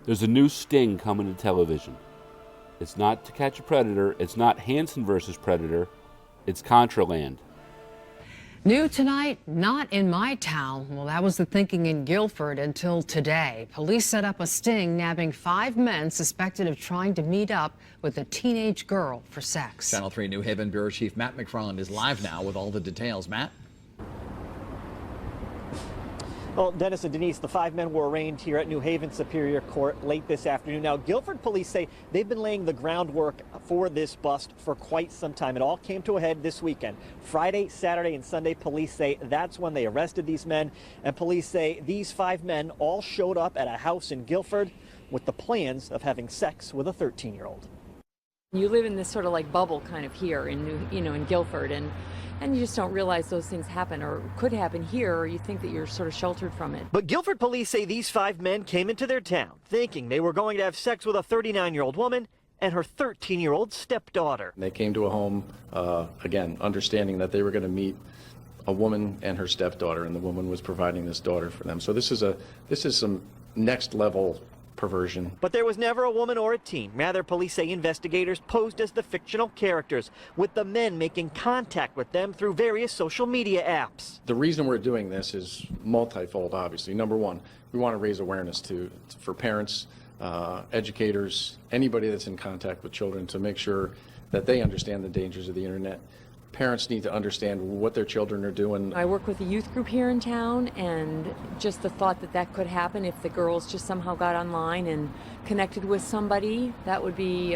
There's a new Sting coming to television. It's not To Catch a Predator. It's not Hansen versus Predator. It's Contraland. New tonight, not in my town. Well, that was the thinking in Guilford until today. Police set up a sting, nabbing 5 men suspected of trying to meet up with a teenage girl for sex. Channel 3 New Haven Bureau Chief Matt McFarland is live now with all the details. Matt? Well, Dennis and Denise, the 5 men were arraigned here at New Haven Superior Court late this afternoon. Now, Guilford police say they've been laying the groundwork for this bust for quite some time. It all came to a head this weekend. Friday, Saturday, and Sunday, police say that's when they arrested these men. And police say these 5 men all showed up at a house in Guilford with the plans of having sex with a 13-year-old. You live in this sort of like bubble kind of here in in Guilford, and you just don't realize those things happen or could happen here, or you think that you're sort of sheltered from it. But Guilford police say these 5 men came into their town thinking they were going to have sex with a 39-year-old woman and her 13-year-old stepdaughter. They came to a home, again, understanding that they were going to meet a woman and her stepdaughter, and the woman was providing this daughter for them. So this is some next level perversion. But there was never a woman or a teen. Rather, police say investigators posed as the fictional characters, with the men making contact with them through various social media apps. The reason we're doing this is multifold, obviously. Number one, we want to raise awareness for parents, educators, anybody that's in contact with children, to make sure that they understand the dangers of the internet. Parents need to understand what their children are doing. I work with a youth group here in town, and just the thought that that could happen if the girls just somehow got online and connected with somebody, that would be,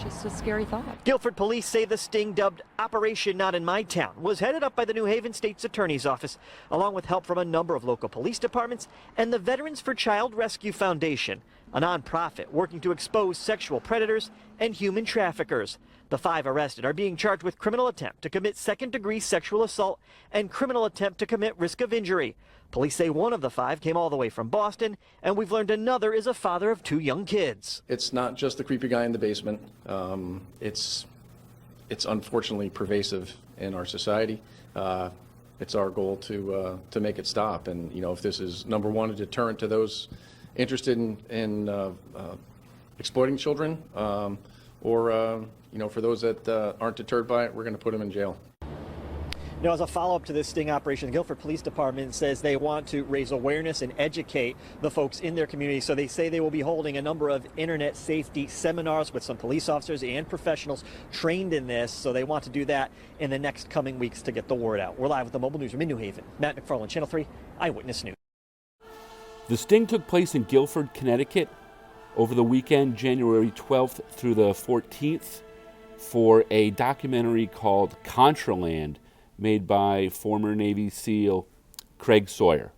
just a scary thought. Guilford police say the sting, dubbed Operation Not in My Town, was headed up by the New Haven State's Attorney's Office, along with help from a number of local police departments and the Veterans for Child Rescue Foundation, a nonprofit working to expose sexual predators and human traffickers. The 5 arrested are being charged with criminal attempt to commit second-degree sexual assault and criminal attempt to commit risk of injury. Police say one of the 5 came all the way from Boston, and we've learned another is a father of 2 young kids. It's not just the creepy guy in the basement. It's unfortunately pervasive in our society. It's our goal to make it stop. And if this is, number one, a deterrent to those interested in exploiting children, or for those that aren't deterred by it, we're going to put them in jail. Now, as a follow-up to this sting operation, the Guilford Police Department says they want to raise awareness and educate the folks in their community. So they say they will be holding a number of internet safety seminars with some police officers and professionals trained in this. So they want to do that in the next coming weeks to get the word out. We're live with the Mobile Newsroom in New Haven. Matt McFarland, Channel 3 Eyewitness News. The sting took place in Guilford, Connecticut over the weekend, January 12th through the 14th, for a documentary called Contraland, made by former Navy SEAL Craig Sawyer.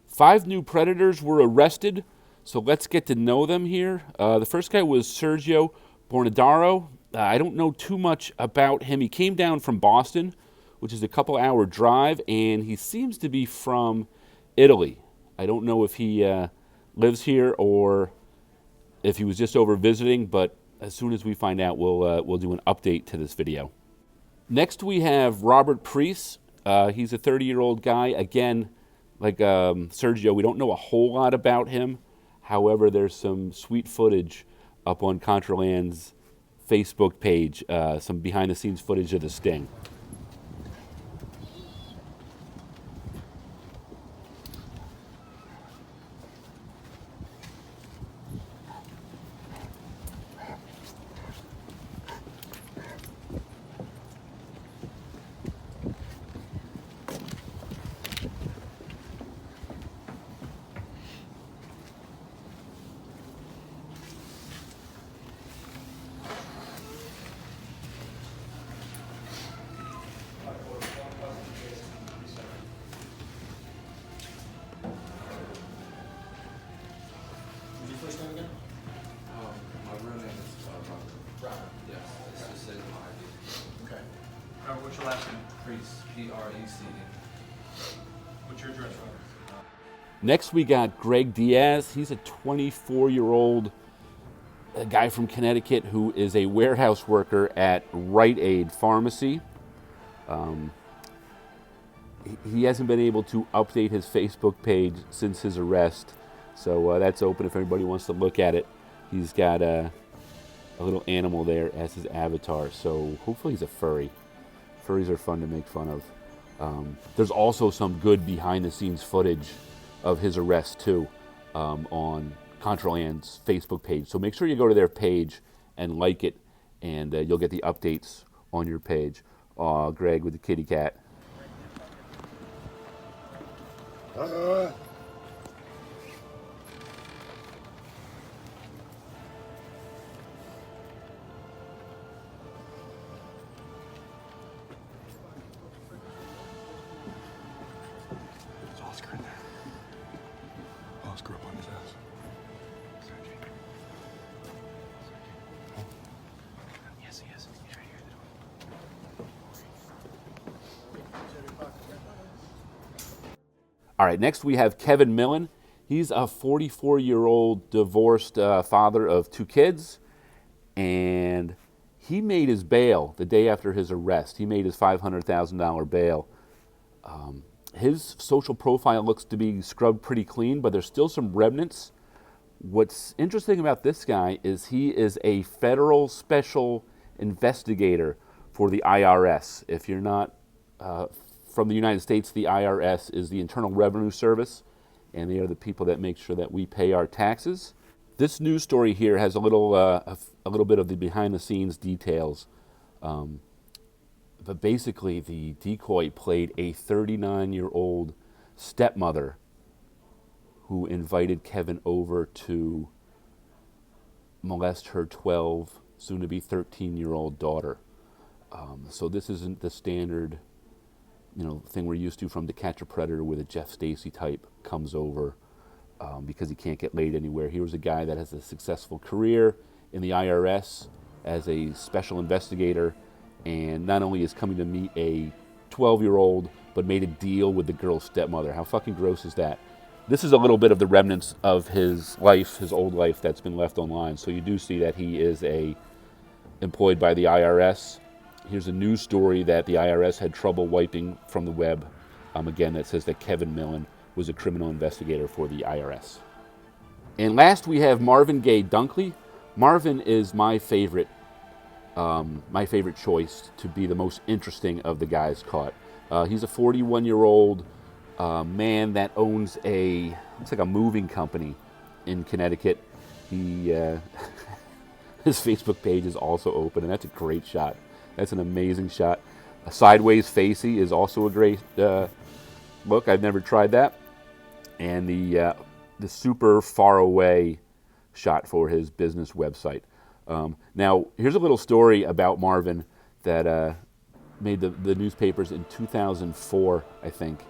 5 new predators were arrested, so let's get to know them here. The first guy was Sergio Bornadaro. I don't know too much about him. He came down from Boston, which is a couple-hour drive, and he seems to be from Italy. I don't know if he lives here or if he was just over visiting, but as soon as we find out, we'll do an update to this video. Next, we have Robert Priest. He's a 30-year-old guy. Again, like Sergio, we don't know a whole lot about him. However, there's some sweet footage up on Contraland's Facebook page, some behind-the-scenes footage of the sting. What's your last name? Priest. P-R-E-C-E. What's your address, Robert? Next, we got Greg Diaz. He's a 24-year-old guy from Connecticut who is a warehouse worker at Rite Aid Pharmacy. he hasn't been able to update his Facebook page since his arrest. So that's open if anybody wants to look at it. He's got a little animal there as his avatar. So hopefully he's a furry. Furries are fun to make fun of. There's also some good behind-the-scenes footage of his arrest too on Contraland's Facebook page. So make sure you go to their page and like it, and you'll get the updates on your page. Aw, Greg with the kitty cat. It's Oscar in there. Oscar up on his ass. Yes, he is. He's right here at the door. All right, next we have Kevin Millen. He's a 44-year-old divorced father of 2 kids, and he made his bail the day after his arrest. He made his $500,000 bail. His social profile looks to be scrubbed pretty clean, but there's still some remnants. What's interesting about this guy is he is a federal special investigator for the IRS. If you're not from the United States, the IRS is the Internal Revenue Service, and they are the people that make sure that we pay our taxes. This news story here has a little bit of the behind-the-scenes details. But basically, the decoy played a 39-year-old stepmother who invited Kevin over to molest her 12, soon-to-be 13-year-old daughter. So this isn't the standard, thing we're used to from To Catch a Predator, where the Jeff Stacy type comes over because he can't get laid anywhere. Here was a guy that has a successful career in the IRS as a special investigator, and not only is coming to meet a 12-year-old, but made a deal with the girl's stepmother. How fucking gross is that? This is a little bit of the remnants of his life, his old life, that's been left online. So you do see that he is employed by the IRS. Here's a news story that the IRS had trouble wiping from the web. Again, that says that Kevin Millen was a criminal investigator for the IRS. And last we have Marvin Gaye Dunkley. Marvin is my favorite choice to be the most interesting of the guys caught. He's a 41-year-old man that owns it's like a moving company in Connecticut. His Facebook page is also open, and that's a great shot. That's an amazing shot. A sideways facey is also a great look. I've never tried that. And the super far away shot for his business website. Now, here's a little story about Marvin that made the newspapers in 2004, I think.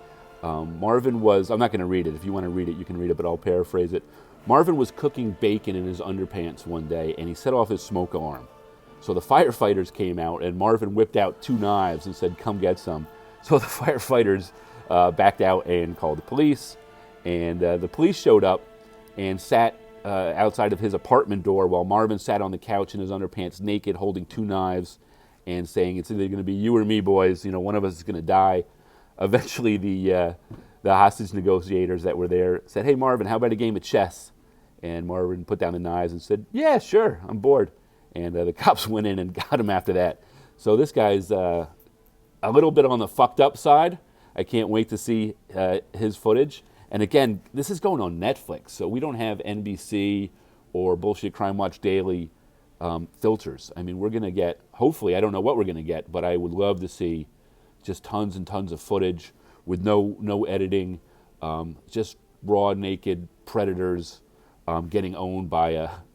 Marvin was, I'm not going to read it. If you want to read it, you can read it, but I'll paraphrase it. Marvin was cooking bacon in his underpants one day, and he set off his smoke alarm. So the firefighters came out, and Marvin whipped out 2 knives and said, "Come get some." So the firefighters backed out and called the police, and the police showed up and sat outside of his apartment door while Marvin sat on the couch in his underpants naked, holding 2 knives and saying, "It's either going to be you or me, boys. One of us is going to die." Eventually, the hostage negotiators that were there said, "Hey, Marvin, how about a game of chess?" And Marvin put down the knives and said, "Yeah, sure, I'm bored." And the cops went in and got him after that. So this guy's a little bit on the fucked up side. I can't wait to see his footage. And again, this is going on Netflix, so we don't have NBC or Bullshit Crime Watch Daily filters. I mean, we're going to get, hopefully, I don't know what we're going to get, but I would love to see just tons and tons of footage with no editing, just raw, naked predators getting owned by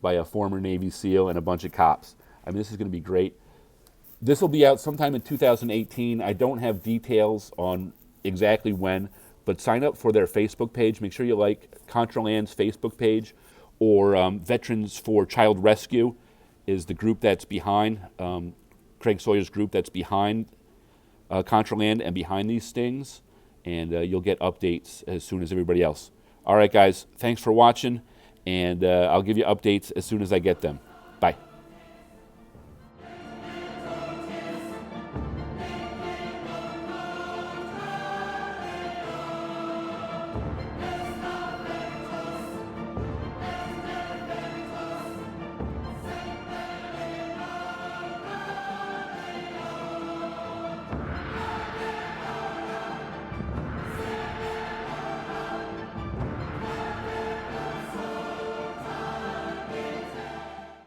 a former Navy SEAL and a bunch of cops. I mean, this is going to be great. This will be out sometime in 2018. I don't have details on exactly when, but sign up for their Facebook page. Make sure you like Contraland's Facebook page, or Veterans for Child Rescue is the group that's behind, Craig Sawyer's group that's behind Contraland and behind these stings, and you'll get updates as soon as everybody else. All right, guys, thanks for watching, and I'll give you updates as soon as I get them.